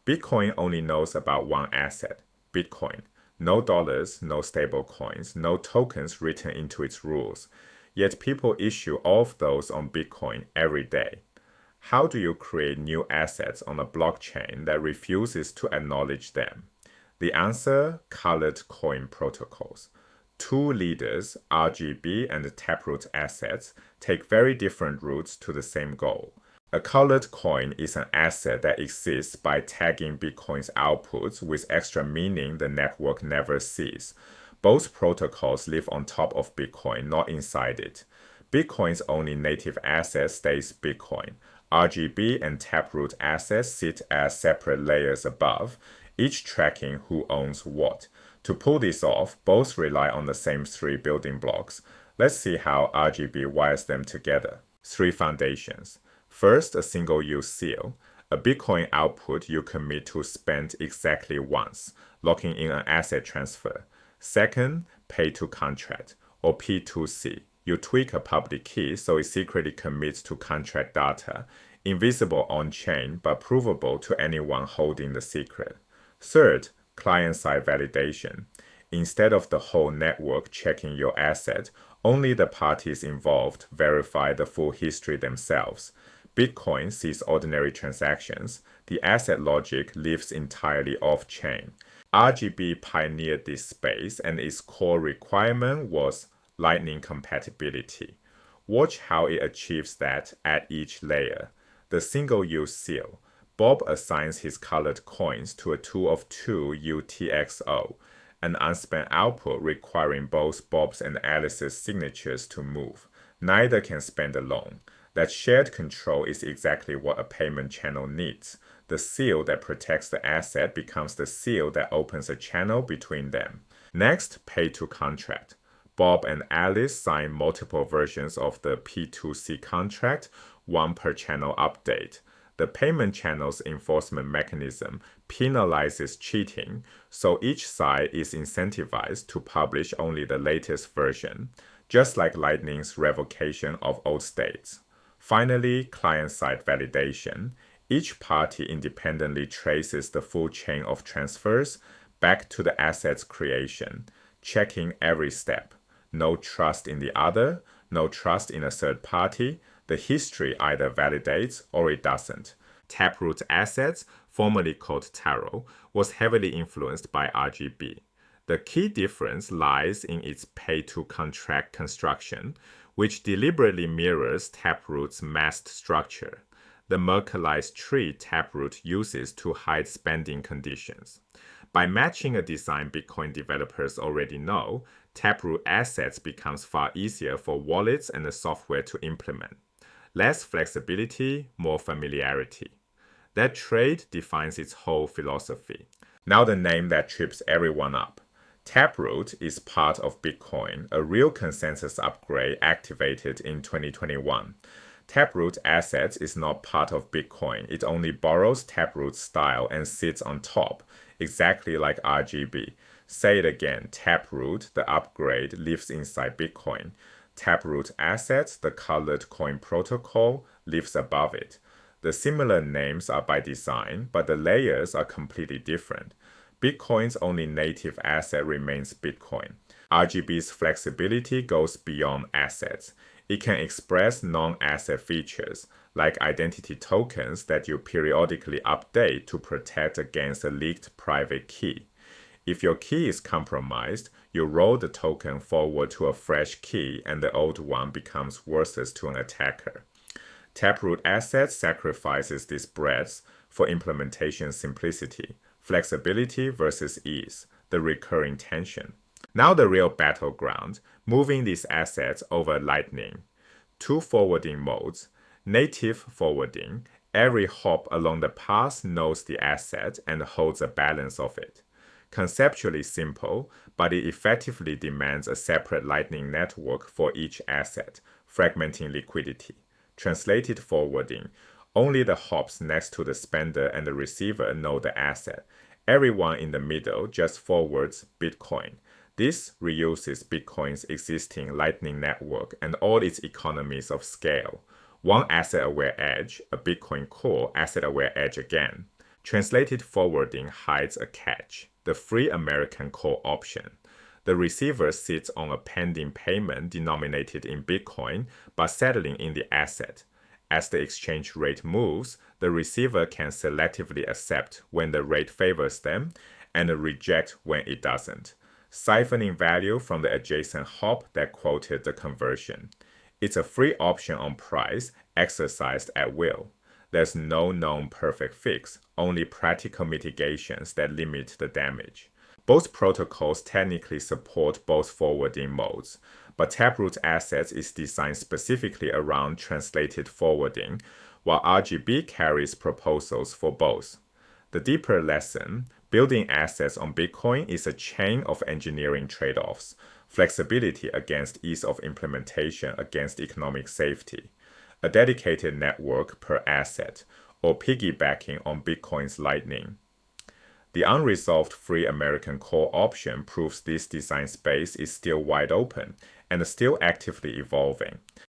Bitcoin only knows about one asset, Bitcoin. No dollars, no stablecoins, no tokens written into its rules. Yet people issue all of those on Bitcoin every day. How do you create new assets on a blockchain that refuses to acknowledge them? The answer: colored coin protocols. Two leaders, RGB and Taproot Assets, take very different routes to the same goal. A colored coin is an asset that exists by tagging Bitcoin's outputs with extra meaning the network never sees. Both protocols live on top of Bitcoin, not inside it. Bitcoin's only native asset stays Bitcoin. RGB and Taproot Assets sit as separate layers above, each tracking who owns what. To pull this off, both rely on the same three building blocks. Let's see how RGB wires them together. Three foundations. First, a single-use seal, a Bitcoin output you commit to spend exactly once, locking in an asset transfer. Second, pay-to-contract, or P2C. You tweak a public key so it secretly commits to contract data, invisible on-chain but provable to anyone holding the secret. Third, client-side validation. Instead of the whole network checking your asset, only the parties involved verify the full history themselves. Bitcoin sees ordinary transactions. The asset logic lives entirely off-chain. RGB pioneered this space, and its core requirement was Lightning compatibility. Watch how it achieves that at each layer. The single-use seal. Bob assigns his colored coins to a 2 of 2 UTXO, an unspent output requiring both Bob's and Alice's signatures to move. Neither can spend alone. That shared control is exactly what a payment channel needs. The seal that protects the asset becomes the seal that opens a channel between them. Next, pay-to-contract. Bob and Alice sign multiple versions of the P2C contract, one per channel update. The payment channel's enforcement mechanism penalizes cheating, so each side is incentivized to publish only the latest version, just like Lightning's revocation of old states. Finally, client-side validation. Each party independently traces the full chain of transfers back to the asset's creation, checking every step. No trust in the other, no trust in a third party. The history either validates or it doesn't. Taproot Assets, formerly called Taro, was heavily influenced by RGB. The key difference lies in its pay-to-contract construction, which deliberately mirrors Taproot's MAST structure, the Merkleized tree Taproot uses to hide spending conditions. By matching a design Bitcoin developers already know, Taproot Assets becomes far easier for wallets and the software to implement. Less flexibility, more familiarity. That trade defines its whole philosophy. Now the name that trips everyone up. Taproot is part of Bitcoin, a real consensus upgrade activated in 2021. Taproot Assets is not part of Bitcoin. It only borrows Taproot's style and sits on top, exactly like RGB. Say it again, Taproot, the upgrade, lives inside Bitcoin. Taproot Assets, the colored coin protocol, lives above it. The similar names are by design, but the layers are completely different. Bitcoin's only native asset remains Bitcoin. RGB's flexibility goes beyond assets. It can express non-asset features, like identity tokens that you periodically update to protect against a leaked private key. If your key is compromised, you roll the token forward to a fresh key and the old one becomes worthless to an attacker. Taproot Assets sacrifices these breadths for implementation simplicity, flexibility versus ease, the recurring tension. Now the real battleground, moving these assets over Lightning. Two forwarding modes. Native forwarding. Every hop along the path knows the asset and holds a balance of it. Conceptually simple, but it effectively demands a separate Lightning network for each asset, fragmenting liquidity. Translated forwarding. Only the hops next to the spender and the receiver know the asset. Everyone in the middle just forwards Bitcoin. This reuses Bitcoin's existing Lightning network and all its economies of scale. One asset-aware edge, a Bitcoin core asset-aware edge again. Translated forwarding hides a catch, the free American call option. The receiver sits on a pending payment denominated in Bitcoin but settling in the asset. As the exchange rate moves, the receiver can selectively accept when the rate favors them and reject when it doesn't, siphoning value from the adjacent hop that quoted the conversion. It's a free option on price, exercised at will. There's no known perfect fix, only practical mitigations that limit the damage. Both protocols technically support both forwarding modes, but Taproot Assets is designed specifically around translated forwarding, while RGB carries proposals for both. The deeper lesson, building assets on Bitcoin is a chain of engineering trade-offs, flexibility against ease of implementation against economic safety, a dedicated network per asset, or piggybacking on Bitcoin's Lightning. The unresolved free American call option proves this design space is still wide open and still actively evolving.